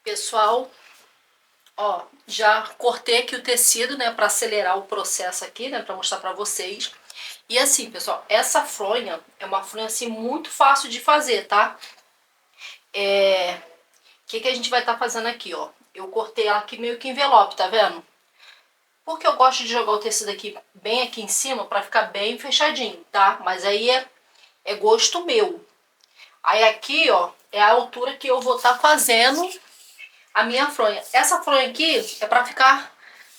Pessoal, ó, já cortei aqui o tecido, né, para acelerar o processo aqui, né, para mostrar para vocês. E assim, pessoal, essa fronha é uma fronha assim muito fácil de fazer, tá? O que a gente vai estar fazendo aqui, ó? Eu cortei ela aqui meio que envelope, tá vendo? Porque eu gosto de jogar o tecido aqui bem aqui em cima para ficar bem fechadinho, tá? Mas aí é gosto meu. Aí aqui, ó, é a altura que eu vou estar fazendo a minha fronha. Essa fronha aqui é para ficar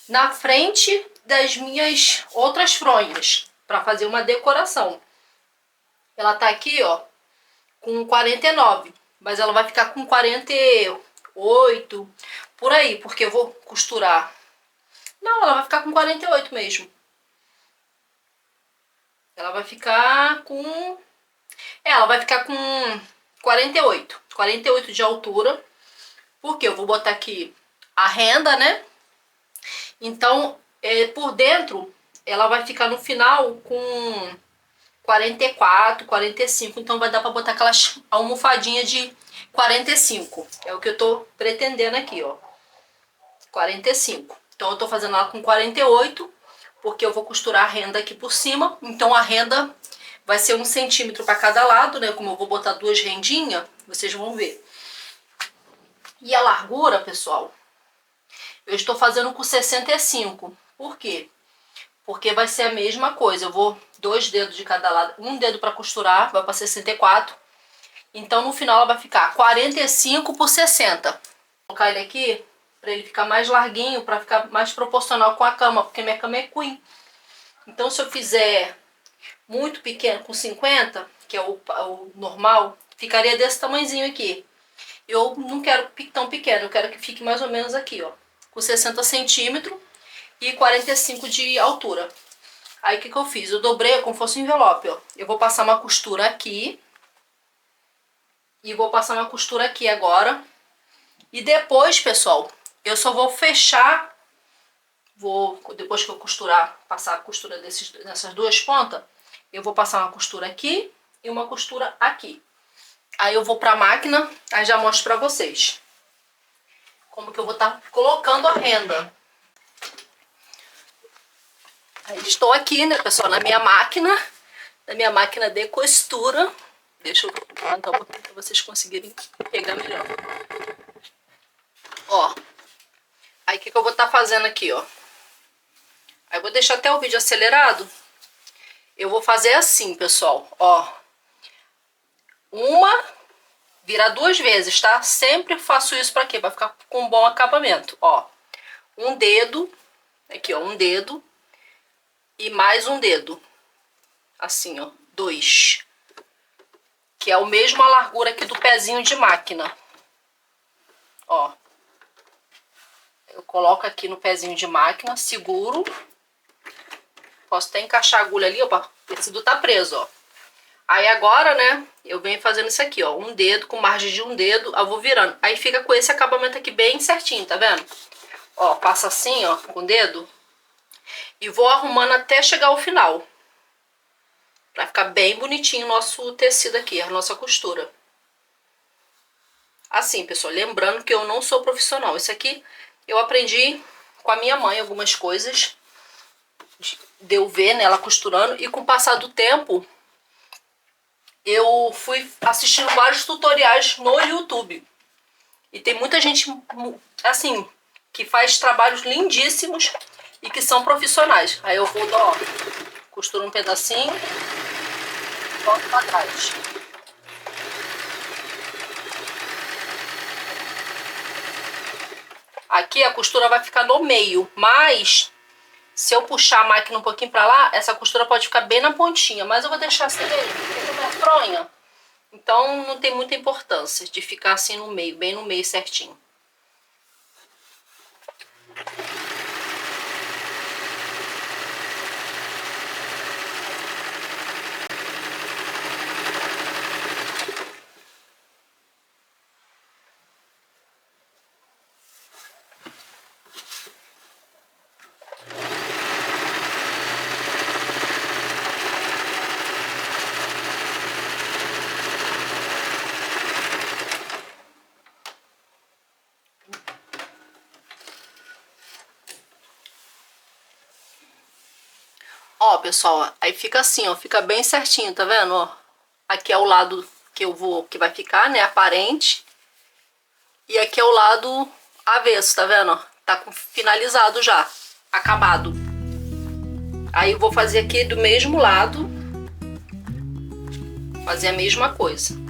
na frente das minhas outras fronhas, para fazer uma decoração. Ela tá aqui, ó, com 49, mas ela vai ficar com 48, por aí, porque eu vou costurar. Não, ela vai ficar com 48 mesmo. Ela vai ficar com... ela vai ficar com 48 de altura, porque eu vou botar aqui a renda, né? Então, por dentro, ela vai ficar no final com 44, 45. Então, vai dar para botar aquelas almofadinhas de 45. É o que eu tô pretendendo aqui, ó. 45. Então, eu tô fazendo ela com 48, porque eu vou costurar a renda aqui por cima. Então, a renda vai ser 1 centímetro para cada lado, né? Como eu vou botar 2 rendinhas, vocês vão ver. E a largura, pessoal, eu estou fazendo com 65. Por quê? Porque vai ser a mesma coisa. Eu vou 2 dedos de cada lado, 1 dedo para costurar, vai para 64. Então no final ela vai ficar 45 por 60. Vou colocar ele aqui para ele ficar mais larguinho, para ficar mais proporcional com a cama, porque minha cama é queen. Então se eu fizer muito pequeno, com 50, que é o normal, ficaria desse tamanhozinho aqui. Eu não quero tão pequeno, eu quero que fique mais ou menos aqui, ó, com 60 centímetros e 45 de altura. Aí o que eu fiz? Eu dobrei como se fosse um envelope, ó. Eu vou passar uma costura aqui. E vou passar uma costura aqui agora. E depois, pessoal, eu só vou fechar. Depois que eu costurar, passar a costura nessas duas pontas, eu vou passar uma costura aqui e uma costura aqui. Aí eu vou pra máquina, aí já mostro pra vocês como que eu vou estar colocando a renda. Aí estou aqui, né, pessoal, na minha máquina de costura. Deixa eu levantar um pouquinho para vocês conseguirem pegar melhor. Ó, aí o que eu vou estar fazendo aqui, ó. Aí eu vou deixar até o vídeo acelerado. Eu vou fazer assim, pessoal, ó. Virar 2 vezes, tá? Sempre faço isso para quê? Para ficar com um bom acabamento, ó. Um dedo, aqui, ó, um dedo. E mais um dedo. Assim, ó, 2. Que é a mesma largura aqui do pezinho de máquina. Ó. Eu coloco aqui no pezinho de máquina, seguro. Posso até encaixar a agulha ali, ó, o tecido tá preso, ó. Aí agora, né, eu venho fazendo isso aqui, ó. Um dedo, com margem de um dedo, eu vou virando. Aí fica com esse acabamento aqui bem certinho, tá vendo? Ó, passa assim, ó, com o dedo. E vou arrumando até chegar ao final. Pra ficar bem bonitinho o nosso tecido aqui, a nossa costura. Assim, pessoal, lembrando que eu não sou profissional. Isso aqui eu aprendi com a minha mãe algumas coisas. De eu ver, né, ela costurando. E com o passar do tempo, eu fui assistindo vários tutoriais no YouTube. E tem muita gente, assim, que faz trabalhos lindíssimos e que são profissionais. Aí eu vou, ó, costuro um pedacinho, volto pra trás. Aqui a costura vai ficar no meio, mas se eu puxar a máquina um pouquinho pra lá, essa costura pode ficar bem na pontinha. Mas eu vou deixar assim mesmo, porque como é fronha, então não tem muita importância de ficar assim no meio, bem no meio certinho. Ó, pessoal, aí fica assim, ó, fica bem certinho, tá vendo, ó? Aqui é o lado que vai ficar, né, aparente. E aqui é o lado avesso, tá vendo, ó? Tá finalizado já, acabado. Aí eu vou fazer aqui do mesmo lado, fazer a mesma coisa.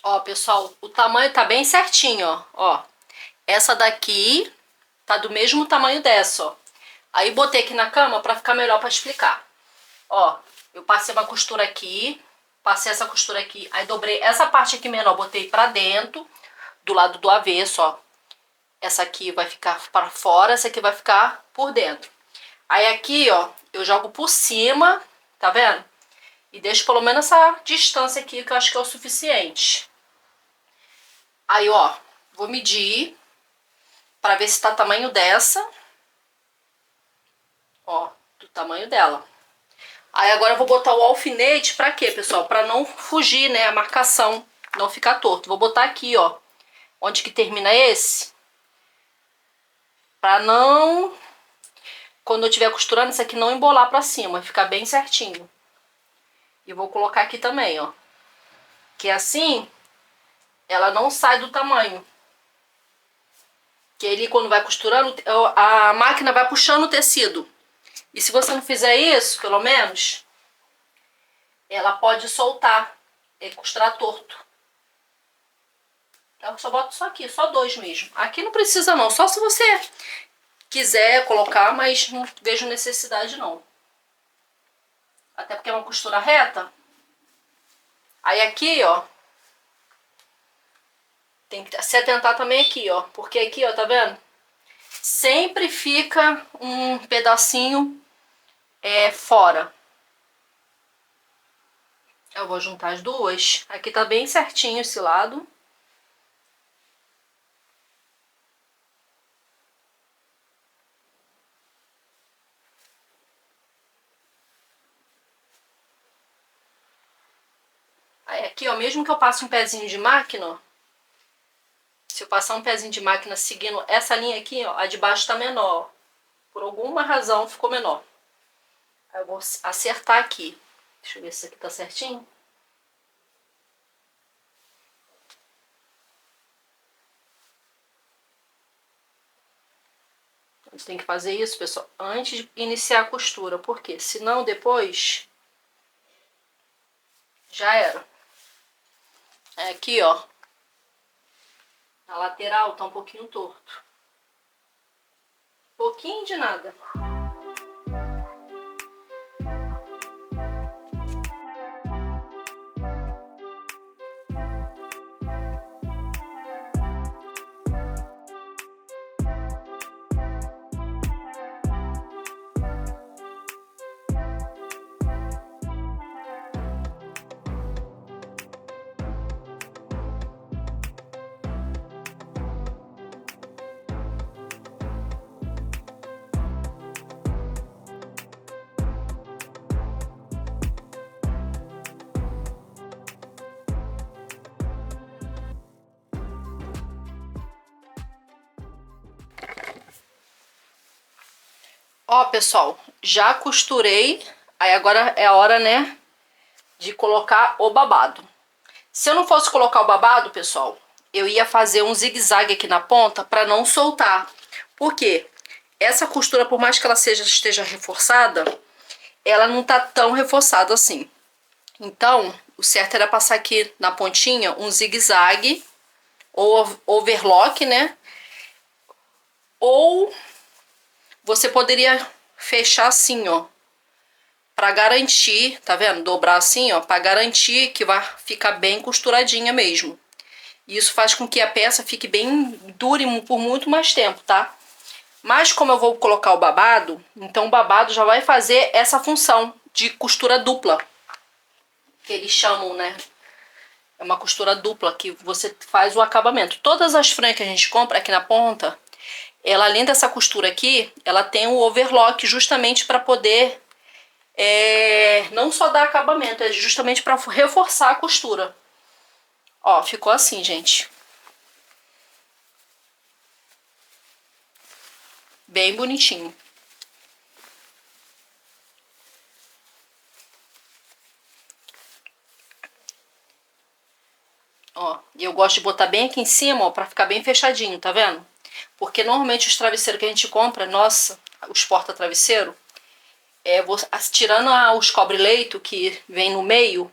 Ó, pessoal, o tamanho tá bem certinho, ó. Ó, essa daqui tá do mesmo tamanho dessa, ó. Aí botei aqui na cama pra ficar melhor pra explicar. Ó, eu passei uma costura aqui, passei essa costura aqui, aí dobrei essa parte aqui menor, botei pra dentro, do lado do avesso, ó. Essa aqui vai ficar pra fora, essa aqui vai ficar por dentro. Aí aqui, ó, eu jogo por cima, tá vendo? E deixo pelo menos essa distância aqui, que eu acho que é o suficiente. Aí, ó, vou medir pra ver se tá tamanho dessa. Ó, do tamanho dela. Aí agora eu vou botar o alfinete pra quê, pessoal? Pra não fugir, né, a marcação, não ficar torto. Vou botar aqui, ó, onde que termina esse. Pra não, quando eu estiver costurando, isso aqui não embolar pra cima, ficar bem certinho. E vou colocar aqui também, ó. Que assim, ela não sai do tamanho. Que ele, quando vai costurando, a máquina vai puxando o tecido. E se você não fizer isso, pelo menos, ela pode soltar e costurar torto. Então eu só boto só aqui, só 2 mesmo. Aqui não precisa não, só se você quiser colocar, mas não vejo necessidade não. Até porque é uma costura reta. Aí aqui, ó, tem que se atentar também aqui, ó. Porque aqui, ó, tá vendo? Sempre fica um pedacinho fora. Eu vou juntar as duas. Aqui tá bem certinho esse lado. Aí aqui, ó, mesmo que eu passe um pezinho de máquina, ó, se eu passar um pezinho de máquina seguindo essa linha aqui, ó, a de baixo tá menor, ó. Por alguma razão ficou menor. Aí eu vou acertar aqui. Deixa eu ver se isso aqui tá certinho. A gente tem que fazer isso, pessoal, antes de iniciar a costura. Por quê? Senão depois já era. Aqui, ó. A lateral tá um pouquinho torto. Pouquinho de nada. Ó, pessoal, já costurei. Aí agora é a hora, né, de colocar o babado. Se eu não fosse colocar o babado, pessoal, eu ia fazer um zigue-zague aqui na ponta para não soltar. Por quê? Essa costura, por mais que ela esteja reforçada, ela não tá tão reforçada assim. Então, o certo era passar aqui na pontinha um zigue-zague ou overlock, né? Ou você poderia fechar assim, ó, para garantir, tá vendo? Dobrar assim, ó, para garantir que vai ficar bem costuradinha mesmo. Isso faz com que a peça fique bem dure por muito mais tempo, tá? Mas como eu vou colocar o babado, então o babado já vai fazer essa função de costura dupla, que eles chamam, né? É uma costura dupla que você faz o acabamento. Todas as franjas que a gente compra aqui na ponta, ela além dessa costura aqui, ela tem o overlock justamente para poder não só dar acabamento, é justamente para reforçar a costura. Ó, ficou assim, gente. Bem bonitinho. Ó, e eu gosto de botar bem aqui em cima, ó, pra ficar bem fechadinho, tá vendo? Porque normalmente os travesseiros que a gente compra, nossa, os porta-travesseiro, tirando os cobre-leito que vem no meio,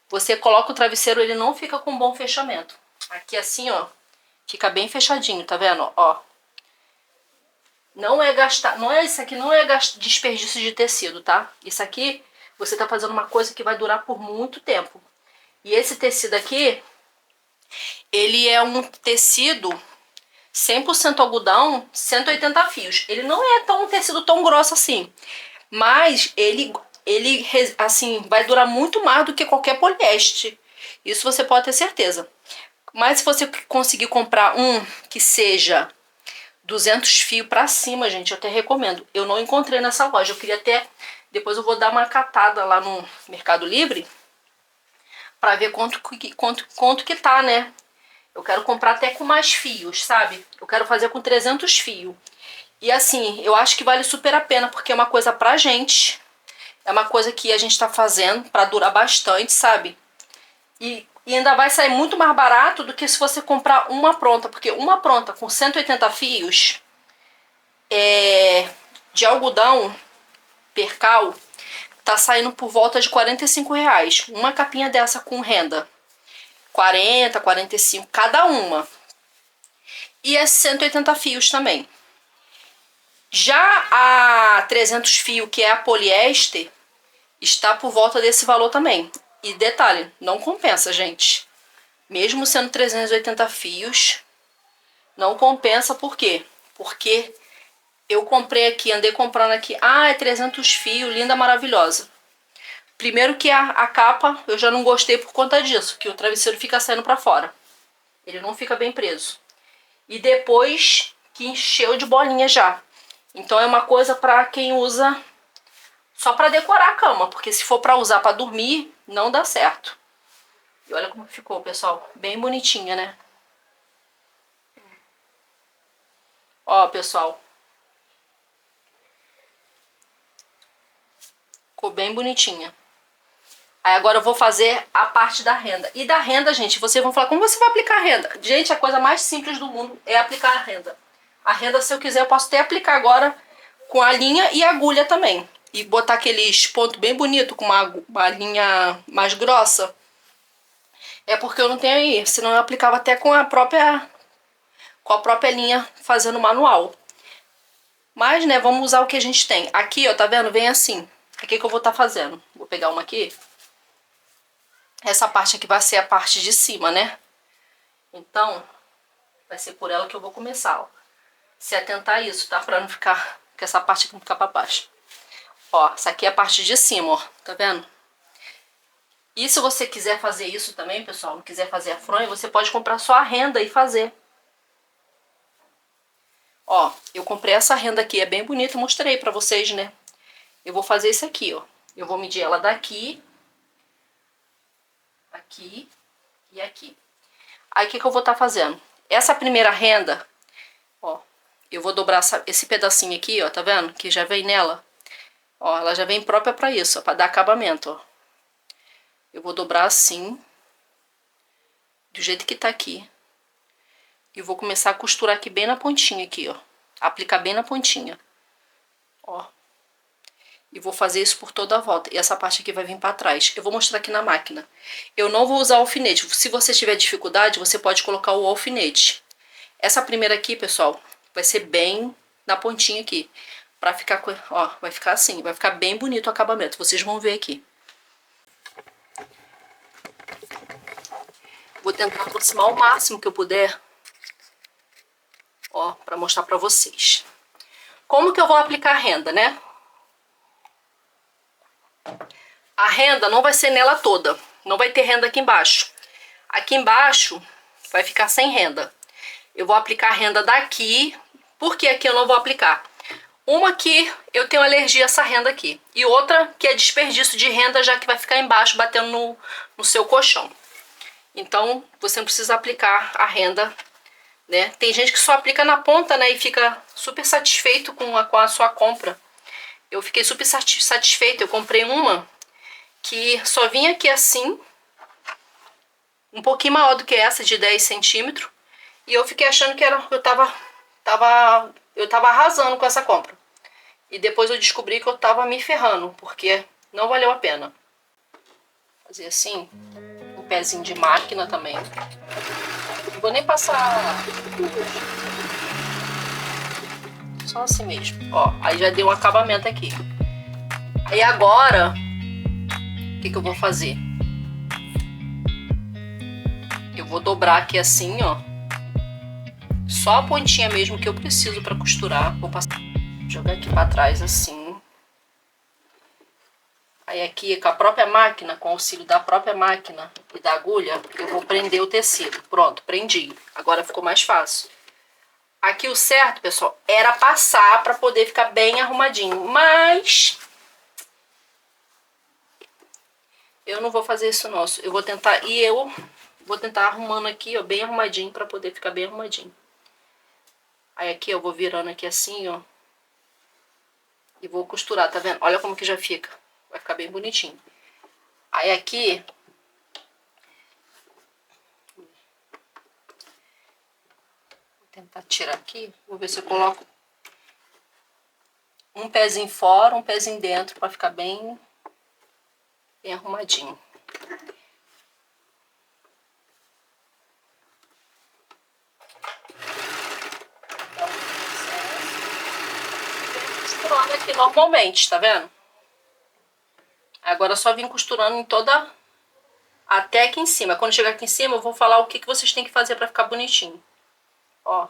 você coloca o travesseiro, ele não fica com bom fechamento. Aqui assim, ó, fica bem fechadinho, tá vendo? Ó. Não é gastar, isso aqui não é desperdício de tecido, tá? Isso aqui você tá fazendo uma coisa que vai durar por muito tempo. E esse tecido aqui, ele é um tecido 100% algodão, 180 fios. Ele não é um tecido tão grosso assim, mas ele assim vai durar muito mais do que qualquer poliéster. Isso você pode ter certeza. Mas se você conseguir comprar um que seja 200 fios pra cima, gente, eu até recomendo. Eu não encontrei nessa loja. Eu queria até... Depois eu vou dar uma catada lá no Mercado Livre pra ver quanto que tá, né? Eu quero comprar até com mais fios, sabe? Eu quero fazer com 300 fios. E assim, eu acho que vale super a pena, porque é uma coisa pra gente. É uma coisa que a gente tá fazendo pra durar bastante, sabe? E ainda vai sair muito mais barato do que se você comprar uma pronta. Porque uma pronta com 180 fios de algodão percal tá saindo por volta de R$ 45. Uma capinha dessa com renda. 40, 45 cada uma. E é 180 fios também. Já a 300 fios, que é a poliéster, está por volta desse valor também. E detalhe, não compensa, gente. Mesmo sendo 380 fios, não compensa. Por quê? Porque eu comprei aqui, andei comprando aqui. Ah, é 300 fios, linda, maravilhosa. Primeiro que a capa eu já não gostei por conta disso, que o travesseiro fica saindo pra fora. Ele não fica bem preso. E depois que encheu de bolinha já. Então é uma coisa pra quem usa só pra decorar a cama, porque se for pra usar pra dormir, não dá certo. E olha como ficou, pessoal. Bem bonitinha, né? Ó, pessoal. Ficou bem bonitinha. Aí agora eu vou fazer a parte da renda. E da renda, gente, vocês vão falar, como você vai aplicar a renda? Gente, a coisa mais simples do mundo é aplicar a renda. A renda, se eu quiser, eu posso até aplicar agora com a linha e agulha também. E botar aqueles pontos bem bonitos com uma linha mais grossa. É porque eu não tenho aí, senão eu aplicava até com a própria linha fazendo manual. Mas, né, vamos usar o que a gente tem. Aqui, ó, tá vendo? Vem assim. Aqui que eu vou estar fazendo. Vou pegar uma aqui. Essa parte aqui vai ser a parte de cima, né? Então, vai ser por ela que eu vou começar, ó. Se atentar a isso, tá? Pra não ficar... que essa parte aqui não ficar pra baixo. Ó, essa aqui é a parte de cima, ó. Tá vendo? E se você quiser fazer isso também, pessoal, não quiser fazer a fronha, você pode comprar só a renda e fazer. Ó, eu comprei essa renda aqui, é bem bonita, mostrei pra vocês, né? Eu vou fazer isso aqui, ó. Eu vou medir ela daqui, aqui e aqui. Aí o que eu vou estar fazendo? Essa primeira renda, ó, Eu vou dobrar esse pedacinho aqui, ó, tá vendo? Que já vem nela. Ó, ela já vem própria pra isso, ó, pra dar acabamento, ó. Eu vou dobrar assim, do jeito que tá aqui. E vou começar a costurar aqui bem na pontinha aqui, ó. Aplicar bem na pontinha. Ó. E vou fazer isso por toda a volta. E essa parte aqui vai vir pra trás. Eu vou mostrar aqui na máquina. Eu não vou usar alfinete. Se você tiver dificuldade, você pode colocar o alfinete. Essa primeira aqui, pessoal, vai ser bem na pontinha aqui. Pra ficar, ó, vai ficar assim. Vai ficar bem bonito o acabamento. Vocês vão ver aqui. Vou tentar aproximar o máximo que eu puder. Ó, pra mostrar pra vocês. Como que eu vou aplicar a renda, né? A renda não vai ser nela toda. Não vai ter renda aqui embaixo. Aqui embaixo vai ficar sem renda. Eu vou aplicar a renda daqui. Por que aqui eu não vou aplicar? Uma que eu tenho alergia a essa renda aqui. E outra que é desperdício de renda, já que vai ficar embaixo batendo no seu colchão. Então, você não precisa aplicar a renda, né? Tem gente que só aplica na ponta, né? E fica super satisfeito com a sua compra. Eu fiquei super satisfeita. Eu comprei uma que só vinha aqui assim, um pouquinho maior do que essa, de 10 centímetros. E eu fiquei achando que eu tava arrasando com essa compra. E depois eu descobri que eu tava me ferrando, porque não valeu a pena. Fazer assim, um pezinho de máquina também. Não vou nem passar só assim mesmo. Ó, aí já deu um acabamento aqui. Aí agora, o que eu vou fazer? Eu vou dobrar aqui assim, ó. Só a pontinha mesmo que eu preciso pra costurar. Vou passar, jogar aqui pra trás assim. Aí aqui com a própria máquina, com o auxílio da própria máquina e da agulha, eu vou prender o tecido. Pronto, prendi. Agora ficou mais fácil. Aqui o certo, pessoal, era passar pra poder ficar bem arrumadinho. Mas eu não vou fazer isso não. Eu vou tentar, arrumando aqui, ó, bem arrumadinho pra poder ficar bem arrumadinho. Aí aqui eu vou virando aqui assim, ó. E vou costurar, tá vendo? Olha como que já fica. Vai ficar bem bonitinho. Aí aqui... Vou tentar tirar aqui. Vou ver se eu coloco um pezinho fora, um pezinho dentro, pra ficar bem arrumadinho. Costurando aqui normalmente, tá vendo? Agora é só vim costurando em toda... Até aqui em cima. Quando chegar aqui em cima, eu vou falar o que vocês têm que fazer pra ficar bonitinho. Ó.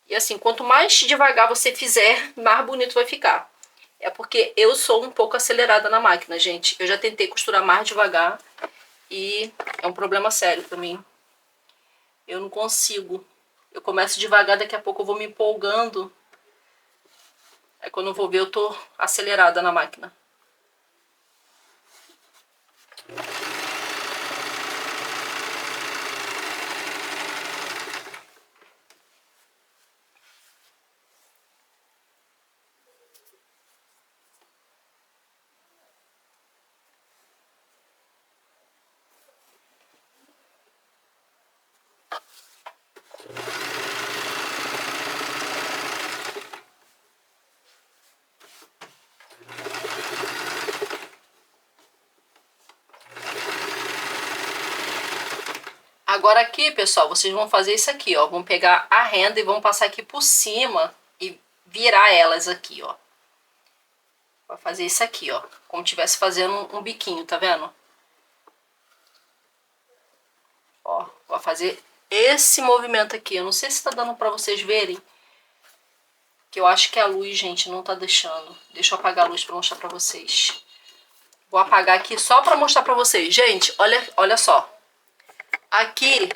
E assim, quanto mais devagar você fizer, mais bonito vai ficar. É porque eu sou um pouco acelerada na máquina, gente. Eu já tentei costurar mais devagar e é um problema sério pra mim. Eu não consigo. Eu começo devagar, daqui a pouco eu vou me empolgando. Aí quando eu vou ver, eu tô acelerada na máquina. Agora aqui, pessoal, vocês vão fazer isso aqui, ó. Vão pegar a renda e vão passar aqui por cima e virar elas aqui, ó. Vai fazer isso aqui, ó. Como tivesse fazendo um biquinho, tá vendo? Ó, vai fazer esse movimento aqui. Eu não sei se tá dando pra vocês verem. Que eu acho que a luz, gente, não tá deixando. Deixa eu apagar a luz pra mostrar pra vocês. Vou apagar aqui só pra mostrar pra vocês. Gente, olha só. Aqui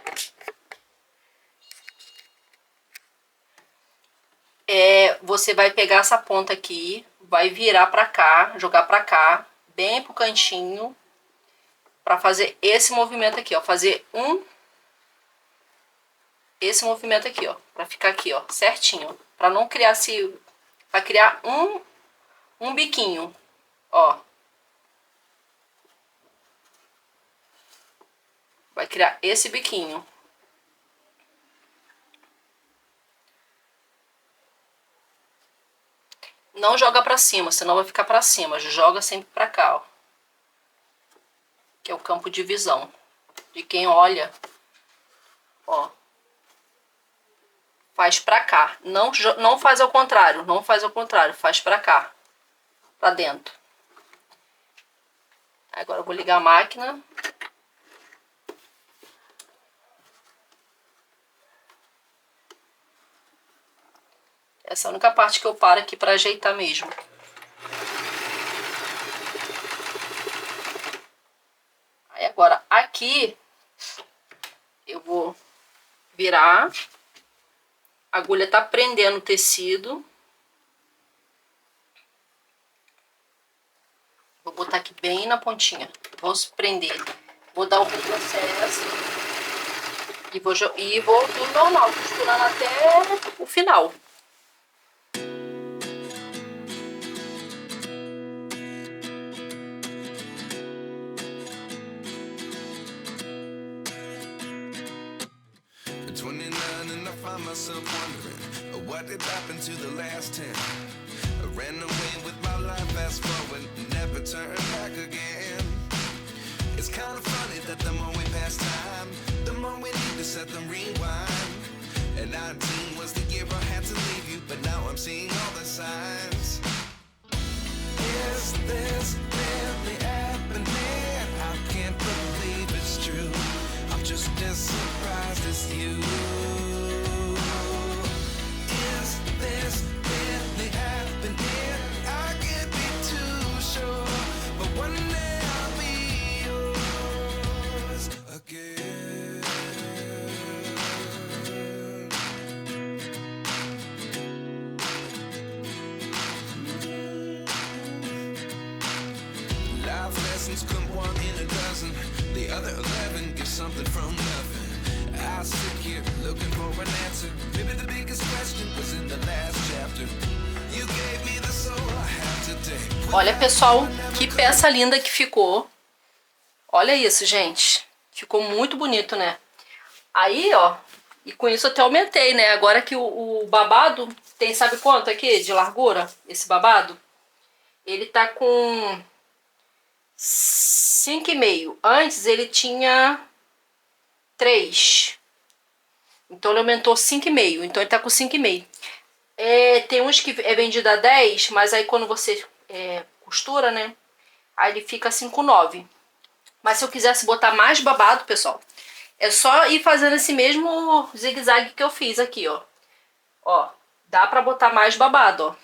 você vai pegar essa ponta aqui, vai virar pra cá, jogar pra cá, bem pro cantinho. pra fazer esse movimento aqui, ó. Fazer esse movimento aqui, ó. Pra ficar aqui, ó, certinho. Pra não criar pra criar um biquinho, ó. Vai criar esse biquinho. Não joga pra cima, senão vai ficar pra cima. Joga sempre pra cá, ó. Que é o campo de visão de quem olha, ó. Faz pra cá. Não faz ao contrário, não faz ao contrário. Faz pra cá, pra dentro. Agora eu vou ligar a máquina. Essa é a única parte que eu paro aqui pra ajeitar mesmo. Aí agora aqui eu vou virar. A agulha tá prendendo o tecido. Vou botar aqui bem na pontinha. Vou prender. Vou dar um retrocesso. E vou do normal, costurando até o final. Myself wondering what did happen to the last 10. I ran away with my life, fast forward, never turn back again. It's kind of funny that the more we pass time, the more we need to set them rewind. And 19 was the year I had to leave you, but now I'm seeing all the signs. Is this really happening? I can't believe it's true. I'm just as surprised as you. This really happening? I can't be too sure, but one day I'll be yours again. Life lessons come one in a dozen. The other 11 get something from nothing. I sit here looking for an answer. Maybe the biggest question was in the last chapter. You gave me the soul I have today. Olha, pessoal, que peça linda que ficou. Olha isso, gente. Ficou muito bonito, né? Aí, ó, e com isso eu até aumentei, né? Agora que o babado tem, sabe quanto aqui de largura? Esse babado? Ele tá com 5,5. Antes ele tinha 3. Então ele aumentou 5,5. Então ele tá com 5,5. Tem uns que é vendido a 10, mas aí quando você costura, né? Aí ele fica assim com 9. Mas se eu quisesse botar mais babado, pessoal, é só ir fazendo esse mesmo zigue-zague que eu fiz aqui, ó. Ó, dá pra botar mais babado, ó.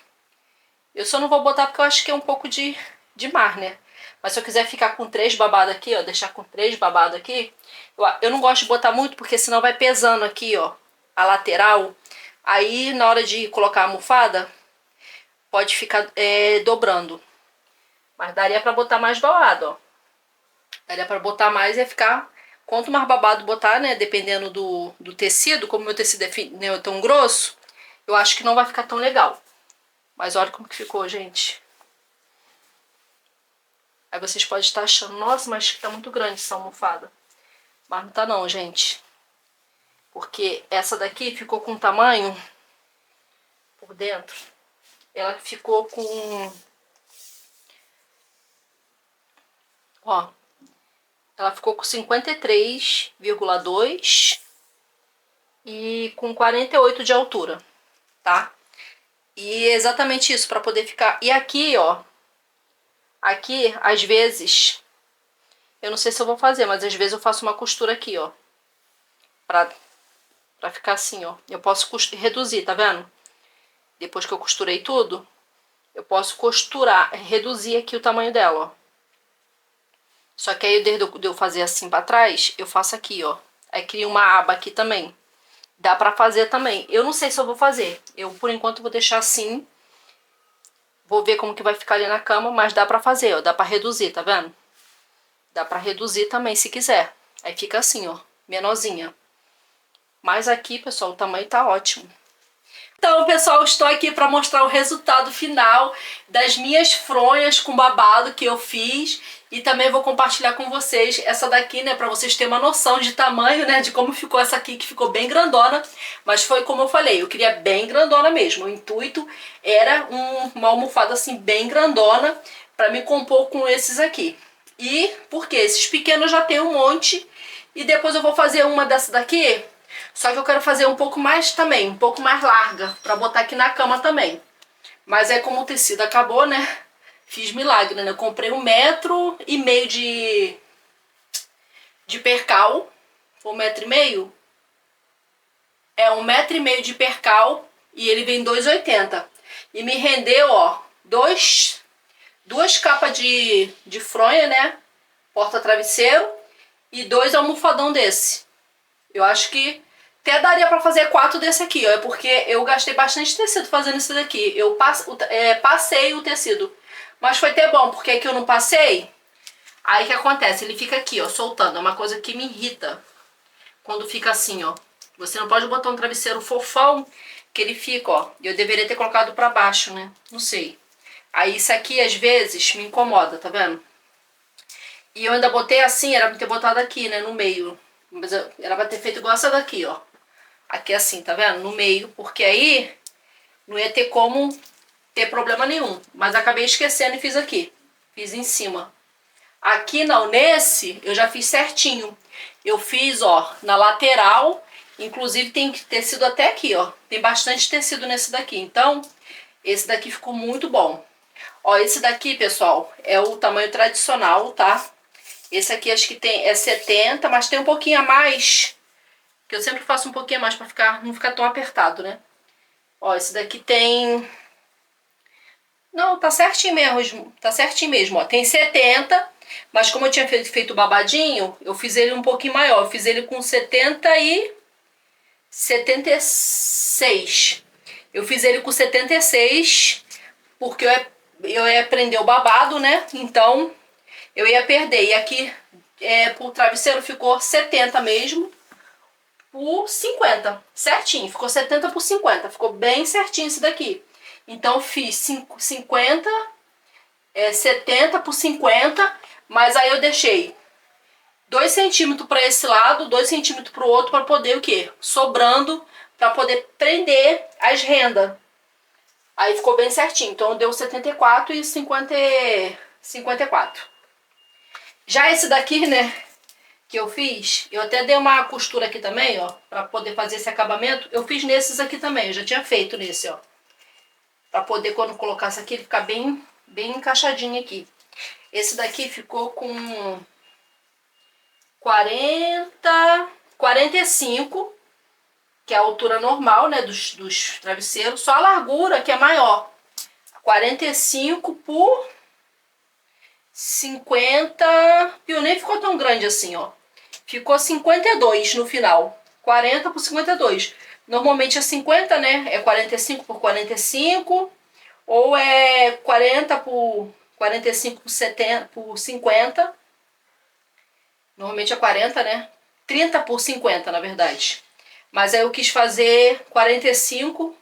Eu só não vou botar porque eu acho que é um pouco demais, né? Mas se eu quiser ficar com 3 babados aqui, ó, deixar com 3 babados aqui, eu não gosto de botar muito porque senão vai pesando aqui, ó, a lateral. Aí na hora de colocar a almofada, pode ficar dobrando. Mas daria pra botar mais babado, ó. Daria pra botar mais e ficar... Quanto mais babado botar, né, dependendo do tecido, como o meu tecido não é tão grosso, eu acho que não vai ficar tão legal. Mas olha como que ficou, gente. Aí vocês podem estar achando, nossa, mas tá muito grande essa almofada. Mas não tá não, gente. Porque essa daqui ficou com tamanho por dentro. Ela ficou com... Ó. Ela ficou com 53,2 e com 48 de altura, tá? E é exatamente isso, para poder ficar... E aqui, ó. Aqui, às vezes... Eu não sei se eu vou fazer, mas às vezes eu faço uma costura aqui, ó. Pra ficar assim, ó. Eu posso reduzir, tá vendo? Depois que eu costurei tudo, eu posso costurar, reduzir aqui o tamanho dela, ó. Só que aí, desde eu fazer assim pra trás, eu faço aqui, ó. Aí cria uma aba aqui também. Dá pra fazer também. Eu não sei se eu vou fazer. Eu, por enquanto, vou deixar assim. Vou ver como que vai ficar ali na cama, mas dá pra fazer, ó. Dá pra reduzir, tá vendo? Dá pra reduzir também se quiser. Aí fica assim, ó, menorzinha. Mas aqui, pessoal, o tamanho tá ótimo. Então, pessoal, estou aqui para mostrar o resultado final das minhas fronhas com babado que eu fiz. E também vou compartilhar com vocês essa daqui, né, para vocês terem uma noção de tamanho, né, de como ficou essa aqui, que ficou bem grandona. Mas foi como eu falei, eu queria bem grandona mesmo. O intuito era uma almofada assim bem grandona para me compor com esses aqui. E porque esses pequenos já tem um monte. E depois eu vou fazer uma dessa daqui. Só que eu quero fazer um pouco mais também, um pouco mais larga, pra botar aqui na cama também. Mas é como o tecido acabou, né? Fiz milagre, né? Eu comprei 1,5 m de percal. Foi 1,5 m? É 1,5 m de percal e ele vem 2,80. E me rendeu, ó, duas capas de fronha, né? Porta-travesseiro e 2 almofadão desse. Eu acho que até daria pra fazer 4 desse aqui, ó. É porque eu gastei bastante tecido fazendo isso daqui. Eu passei o tecido. Mas foi até bom, porque aqui eu não passei. Aí o que acontece? Ele fica aqui, ó, soltando. É uma coisa que me irrita. Quando fica assim, ó. Você não pode botar um travesseiro fofão, que ele fica, ó. Eu deveria ter colocado pra baixo, né? Não sei. Aí isso aqui, às vezes, me incomoda, tá vendo? E eu ainda botei assim, era pra ter botado aqui, né, no meio. Mas era pra ter feito igual essa daqui, ó. Aqui assim, tá vendo? No meio, porque aí não ia ter como ter problema nenhum. Mas acabei esquecendo e fiz aqui. Fiz em cima. Aqui não, nesse eu já fiz certinho. Eu fiz, ó, na lateral. Inclusive tem tecido até aqui, ó. Tem bastante tecido nesse daqui. Então, esse daqui ficou muito bom. Ó, esse daqui, pessoal, é o tamanho tradicional, tá? Esse aqui acho que é 70, mas tem um pouquinho a mais. Que eu sempre faço um pouquinho a mais pra não ficar tão apertado, né? Ó, esse daqui tem... Não, tá certinho mesmo. Tá certinho mesmo, ó. Tem 70, mas como eu tinha feito o babadinho, eu fiz ele um pouquinho maior. Eu fiz ele com 76. Eu fiz ele com 76, porque eu ia prender o babado, né? Então, eu ia perder. E aqui, pro travesseiro ficou 70 mesmo. Por 50, certinho, ficou 70 por 50, ficou bem certinho esse daqui. Então fiz 50, 70 por 50, mas aí eu deixei 2 centímetros para esse lado, 2 centímetros para o outro, para poder o quê? Sobrando, para poder prender as rendas. Aí ficou bem certinho, então deu 74 e 54. Já esse daqui, né, que eu fiz, eu até dei uma costura aqui também, ó, pra poder fazer esse acabamento. Eu fiz nesses aqui também, eu já tinha feito nesse, ó. Pra poder, quando colocasse aqui, ele ficar bem encaixadinho aqui. Esse daqui ficou com 45, que é a altura normal, né, dos travesseiros. Só a largura que é maior. 45 por 50, e nem ficou tão grande assim, ó. Ficou 52 no final. 40 por 52. Normalmente é 50, né? É 45 por 45. Ou é 40 por 45 por 50. Normalmente é 40, né? 30 por 50, na verdade. Mas aí eu quis fazer 45.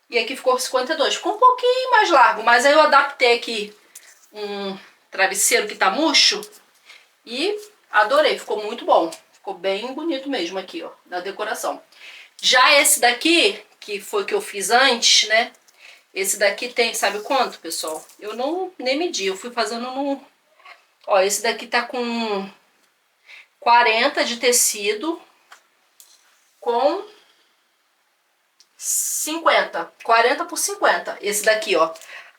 E aqui ficou 52. Ficou um pouquinho mais largo. Mas aí eu adaptei aqui um travesseiro que tá murcho. E adorei, ficou muito bom. Ficou bem bonito mesmo aqui, ó, na decoração. Já esse daqui, que foi que eu fiz antes, né? Esse daqui tem, sabe quanto, pessoal? Eu nem medi, eu fui fazendo no... Ó, esse daqui tá com 40 de tecido com 50. 40 por 50, esse daqui, ó.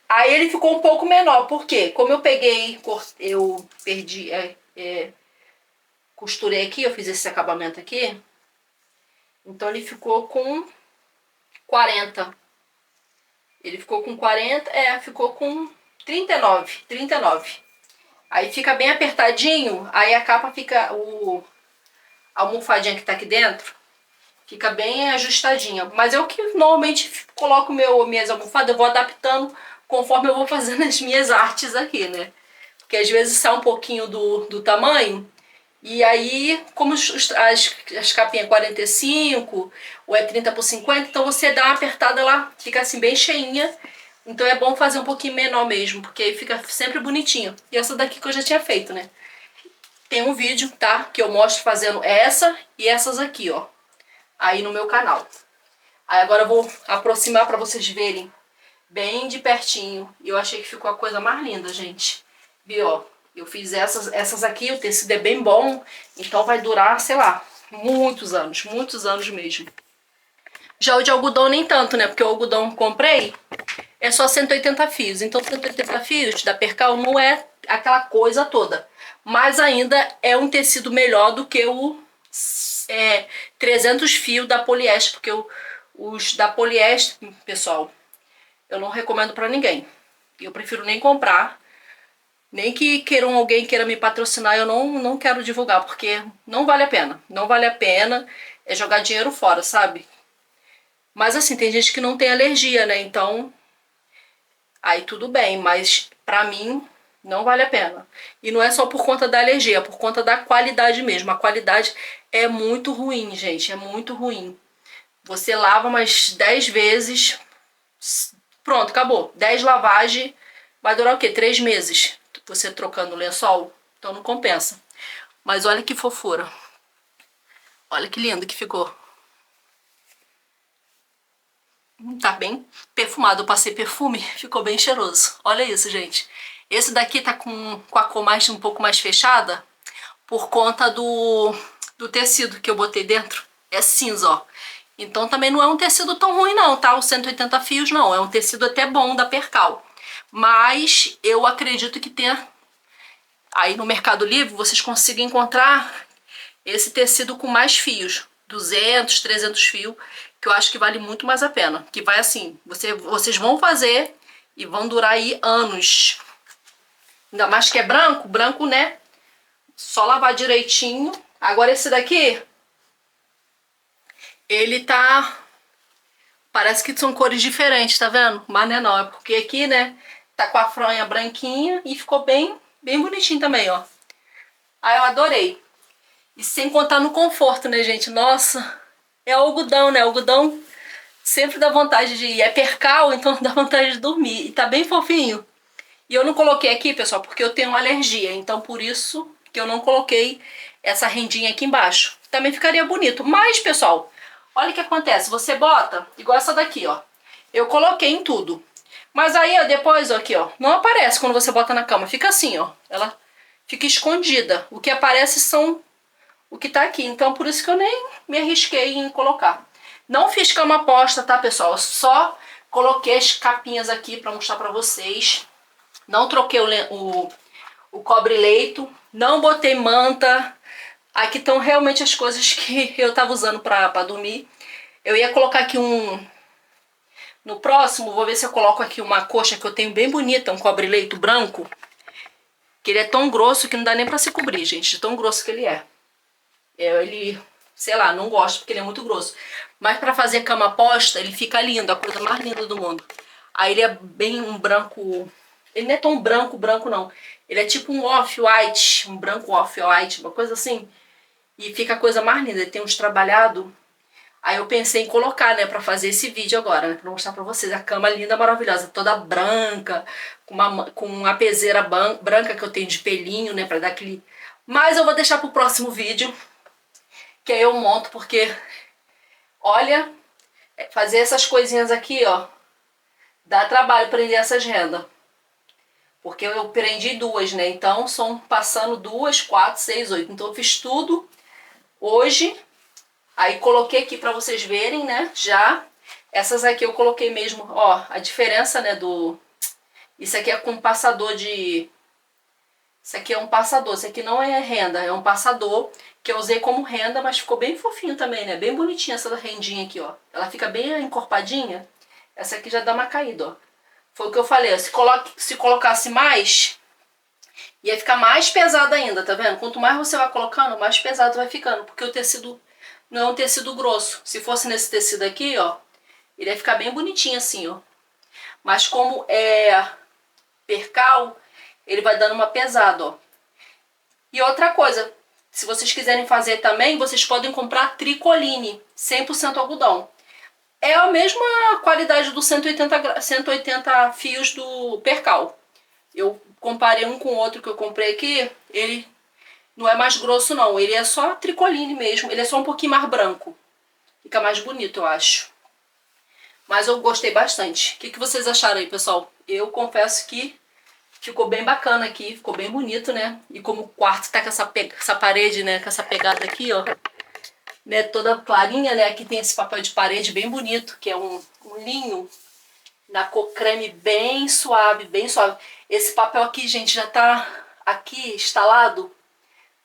Aí ele ficou um pouco menor, por quê? Como eu peguei, eu perdi... costurei aqui, eu fiz esse acabamento aqui. Então ele ficou com 40. Ele ficou com 40, ficou com 39. Aí fica bem apertadinho, aí a capa fica, a almofadinha que tá aqui dentro, fica bem ajustadinha. Mas eu que normalmente coloco minhas almofadas, eu vou adaptando conforme eu vou fazendo as minhas artes aqui, né? porque às vezes sai um pouquinho do tamanho, e aí, como as capinhas é 45 ou é 30 por 50, então você dá uma apertada, ela fica assim bem cheinha. Então é bom fazer um pouquinho menor mesmo, porque aí fica sempre bonitinho. E essa daqui que eu já tinha feito, né? Tem um vídeo, tá? Que eu mostro fazendo essa e essas aqui, ó. Aí no meu canal. Aí agora eu vou aproximar pra vocês verem bem de pertinho. E eu achei que ficou a coisa mais linda, gente. Viu, ó? Eu fiz essas aqui, o tecido é bem bom. Então vai durar, sei lá, muitos anos mesmo. Já o de algodão nem tanto, né? Porque o algodão que comprei é só 180 fios. Então 180 fios da Percal não é aquela coisa toda. Mas ainda é um tecido melhor do que o 300 fios da poliéster. Porque os da poliéster, pessoal, eu não recomendo pra ninguém. Eu prefiro nem comprar. Nem que alguém queira me patrocinar, eu não quero divulgar. Porque não vale a pena. Não vale a pena. É jogar dinheiro fora, sabe? Mas assim, tem gente que não tem alergia, né? Então, aí tudo bem, mas pra mim não vale a pena. E não é só por conta da alergia, é por conta da qualidade mesmo. A qualidade é muito ruim, gente, é muito ruim. Você lava umas 10 vezes, pronto, acabou. 10 lavagens, vai durar o quê? 3 meses você trocando o lençol? Então não compensa. Mas olha que fofura. Olha que lindo que ficou. Tá bem perfumado, eu passei perfume, ficou bem cheiroso. Olha isso, gente. Esse daqui tá com a cor um pouco mais fechada por conta do tecido que eu botei dentro. É cinza, ó. Então também não é um tecido tão ruim não, tá? Os 180 fios não, é um tecido até bom da Percal. Mas eu acredito que tenha... Aí no Mercado Livre vocês conseguem encontrar esse tecido com mais fios. 200, 300 fios, que eu acho que vale muito mais a pena. Que vai assim, vocês vão fazer e vão durar aí anos. Ainda mais que é branco, branco, né? Só lavar direitinho. Agora esse daqui, ele tá... Parece que são cores diferentes, tá vendo? Mas não é não, é porque aqui, né, tá com a fronha branquinha e ficou bem bonitinho também, ó. Ah, eu adorei. E sem contar no conforto, né, gente? Nossa, é algodão, né? Algodão sempre dá vontade de ir. É Percal, então dá vontade de dormir. E tá bem fofinho. E eu não coloquei aqui, pessoal, porque eu tenho uma alergia. Então, por isso que eu não coloquei essa rendinha aqui embaixo. Também ficaria bonito. Mas, pessoal, olha o que acontece. Você bota, igual essa daqui, ó. Eu coloquei em tudo. Mas aí, ó, depois, ó, aqui, ó, não aparece quando você bota na cama. Fica assim, ó. Ela fica escondida. O que aparece são... o que tá aqui, então por isso que eu nem me arrisquei em colocar. Não fiz cama posta, tá, pessoal? Eu só coloquei as capinhas aqui pra mostrar pra vocês. Não troquei o cobre-leito, não botei manta. Aqui estão realmente as coisas que eu tava usando pra dormir. Eu ia colocar aqui no próximo, vou ver se eu coloco aqui uma coxa que eu tenho bem bonita, um cobre-leito branco. Que ele é tão grosso que não dá nem pra se cobrir, gente, de tão grosso que ele é. Ele, sei lá, não gosto porque ele é muito grosso. Mas pra fazer cama posta, ele fica lindo, a coisa mais linda do mundo. Aí ele é bem um branco... Ele não é tão branco não. Ele é tipo um off-white, um branco off-white, uma coisa assim. E fica a coisa mais linda, ele tem uns trabalhados. Aí eu pensei em colocar, né, pra fazer esse vídeo agora, né, pra mostrar pra vocês. A cama linda, maravilhosa, toda branca, com uma peseira branca que eu tenho de pelinho, né, pra dar aquele... Mas eu vou deixar pro próximo vídeo. Que aí eu monto, porque, olha, fazer essas coisinhas aqui, ó, dá trabalho prender essas rendas. Porque eu prendi duas, né, então são passando 2, 4, 6, 8. Então eu fiz tudo hoje, aí coloquei aqui pra vocês verem, né, já. Essas aqui eu coloquei mesmo, ó, a diferença, né, Isso aqui é com passador de... Isso aqui é um passador, isso aqui não é renda, é um passador que eu usei como renda, mas ficou bem fofinho também, né? Bem bonitinha essa rendinha aqui, ó. Ela fica bem encorpadinha. Essa aqui já dá uma caída, ó. Foi o que eu falei, ó. Se colocasse mais, ia ficar mais pesado ainda, tá vendo? Quanto mais você vai colocando, mais pesado vai ficando, porque o tecido não é um tecido grosso. Se fosse nesse tecido aqui, ó, ele ia ficar bem bonitinho assim, ó. Mas como é Percal... ele vai dando uma pesada, ó. E outra coisa, se vocês quiserem fazer também, vocês podem comprar tricoline, 100% algodão. É a mesma qualidade do 180 fios do percal. Eu comparei um com o outro que eu comprei aqui, ele não é mais grosso não, ele é só tricoline mesmo, ele é só um pouquinho mais branco. Fica mais bonito, eu acho. Mas eu gostei bastante. O que vocês acharam aí, pessoal? Eu confesso que ficou bem bacana aqui, ficou bem bonito, né? E como o quarto tá com essa parede, né? Com essa pegada aqui, ó. Né? Toda clarinha, né? Aqui tem esse papel de parede bem bonito, que é um linho na cor creme bem suave, bem suave. Esse papel aqui, gente, já tá aqui instalado.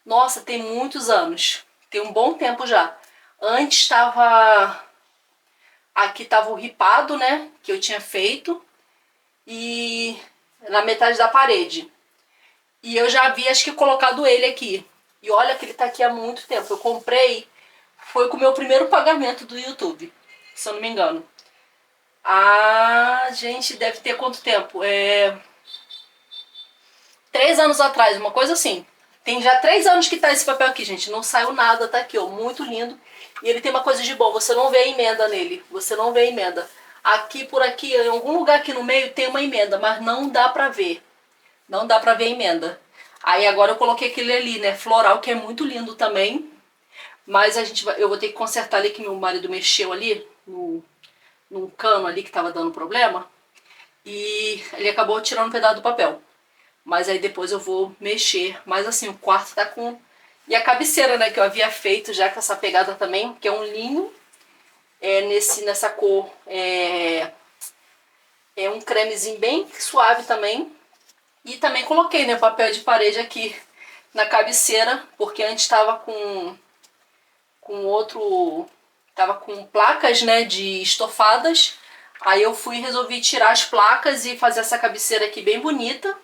Nossa, tem muitos anos. Tem um bom tempo já. Antes estava... Aqui estava o ripado, né? Que eu tinha feito. E na metade da parede. E eu já havia, acho que, colocado ele aqui. E olha que ele tá aqui há muito tempo. Eu comprei, foi com o meu primeiro pagamento do YouTube, se eu não me engano. Ah, gente, deve ter quanto tempo? 3 anos atrás, uma coisa assim. Tem já 3 anos que tá esse papel aqui, gente. Não saiu nada, tá aqui, ó. Muito lindo. E ele tem uma coisa de bom, você não vê a emenda nele. Você não vê a emenda. Aqui, por aqui, em algum lugar aqui no meio tem uma emenda, mas não dá pra ver. Não dá pra ver a emenda. Aí agora eu coloquei aquele ali, né, floral, que é muito lindo também. Mas eu vou ter que consertar ali, que meu marido mexeu ali, num cano ali que tava dando problema. E ele acabou tirando um pedaço do papel. Mas aí depois eu vou mexer. Mas assim, o quarto tá com... E a cabeceira, né, que eu havia feito já com essa pegada também, que é um linho. Nessa cor, é um cremezinho bem suave também. E também coloquei, né, papel de parede aqui na cabeceira, porque antes estava com outro, tava com placas, né, de estofadas. Aí eu resolvi tirar as placas e fazer essa cabeceira aqui bem bonita,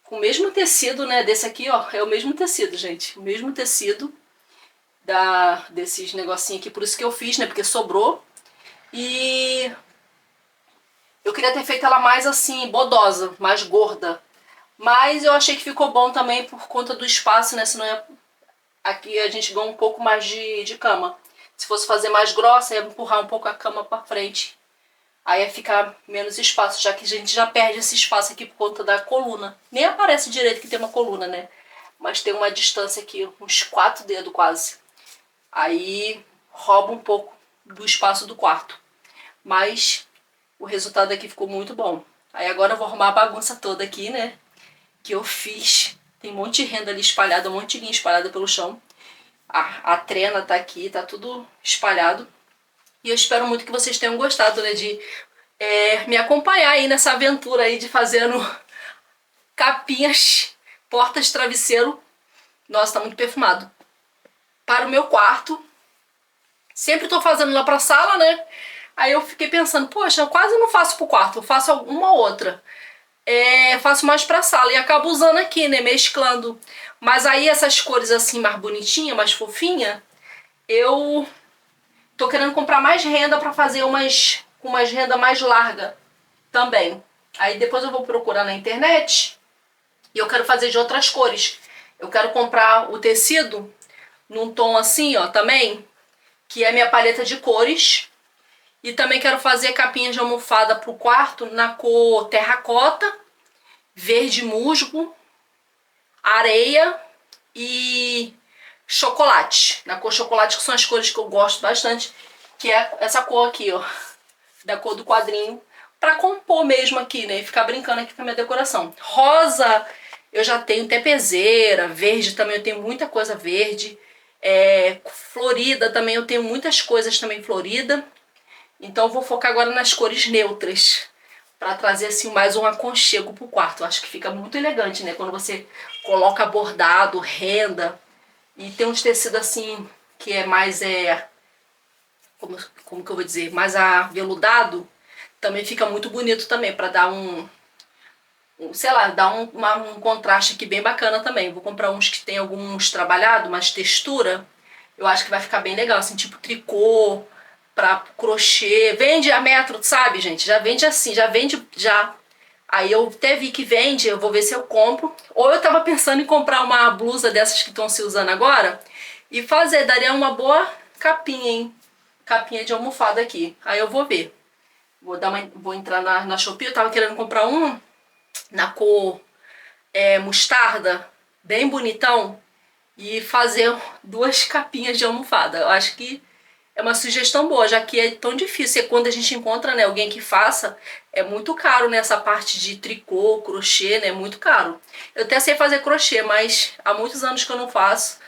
com o mesmo tecido, né, desse aqui, ó, é o mesmo tecido, gente, o mesmo tecido desses negocinhos aqui, por isso que eu fiz, né, porque sobrou. E eu queria ter feito ela mais assim, bodosa, mais gorda. Mas eu achei que ficou bom também por conta do espaço, né, senão aqui a gente ganha um pouco mais de cama. Se fosse fazer mais grossa, ia empurrar um pouco a cama pra frente. Aí ia ficar menos espaço, já que a gente já perde esse espaço aqui por conta da coluna. Nem aparece direito que tem uma coluna, né, mas tem uma distância aqui, uns 4 dedos quase. Aí rouba um pouco do espaço do quarto. Mas o resultado aqui ficou muito bom. Aí agora eu vou arrumar a bagunça toda aqui, né? Que eu fiz. Tem um monte de renda ali espalhada, um monte de linha espalhada pelo chão. A trena tá aqui, tá tudo espalhado. E eu espero muito que vocês tenham gostado, né? De me acompanhar aí nessa aventura aí de fazendo capinhas, portas de travesseiro. Nossa, tá muito perfumado. Para o meu quarto. Sempre tô fazendo lá pra sala, né? Aí eu fiquei pensando, poxa, eu quase não faço pro quarto, eu faço uma outra. Faço mais pra sala e acabo usando aqui, né? Mesclando. Mas aí essas cores assim, mais bonitinha, mais fofinha, eu tô querendo comprar mais renda pra fazer umas renda mais larga também. Aí depois eu vou procurar na internet e eu quero fazer de outras cores. Eu quero comprar o tecido num tom assim, ó, também, que é a minha paleta de cores. E também quero fazer capinhas de almofada pro quarto na cor terracota, verde musgo, areia e chocolate. Na cor chocolate, que são as cores que eu gosto bastante, que é essa cor aqui, ó, da cor do quadrinho, pra compor mesmo aqui, né, e ficar brincando aqui com a minha decoração. Rosa, eu já tenho tepezeira, verde também eu tenho muita coisa verde. Florida também eu tenho muitas coisas também florida. Então eu vou focar agora nas cores neutras, para trazer assim mais um aconchego pro quarto. Eu acho que fica muito elegante, né, quando você coloca bordado, renda, e tem uns tecidos assim que é mais como que eu vou dizer, mais aveludado, também fica muito bonito também, para dar sei lá, dar um contraste aqui bem bacana também. Vou comprar uns que tem alguns trabalhados, mais textura. Eu acho que vai ficar bem legal, assim, tipo tricô, pra crochê. Vende a metro, sabe, gente? Já vende assim, já vende já Aí eu até vi que vende, eu vou ver se eu compro. Ou eu tava pensando em comprar uma blusa dessas que estão se usando agora e fazer, daria uma boa capinha, hein? Capinha de almofada aqui. Aí eu vou ver. Vou entrar na Shopee, eu tava querendo comprar um na cor mostarda, bem bonitão, e fazer 2 capinhas de almofada. Eu acho que é uma sugestão boa, já que é tão difícil. E quando a gente encontra, né, alguém que faça, é muito caro nessa parte de tricô, crochê, né? É muito caro. Eu até sei fazer crochê, mas há muitos anos que eu não faço.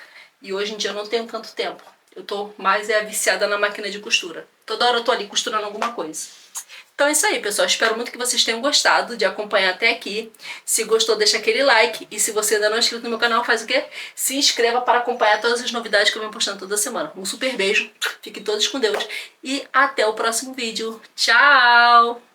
E hoje em dia eu não tenho tanto tempo. Eu tô mais viciada na máquina de costura. Toda hora eu tô ali costurando alguma coisa. Então é isso aí, pessoal. Espero muito que vocês tenham gostado de acompanhar até aqui. Se gostou, deixa aquele like. E se você ainda não é inscrito no meu canal, faz o quê? Se inscreva para acompanhar todas as novidades que eu venho postando toda semana. Um super beijo. Fiquem todos com Deus. E até o próximo vídeo. Tchau!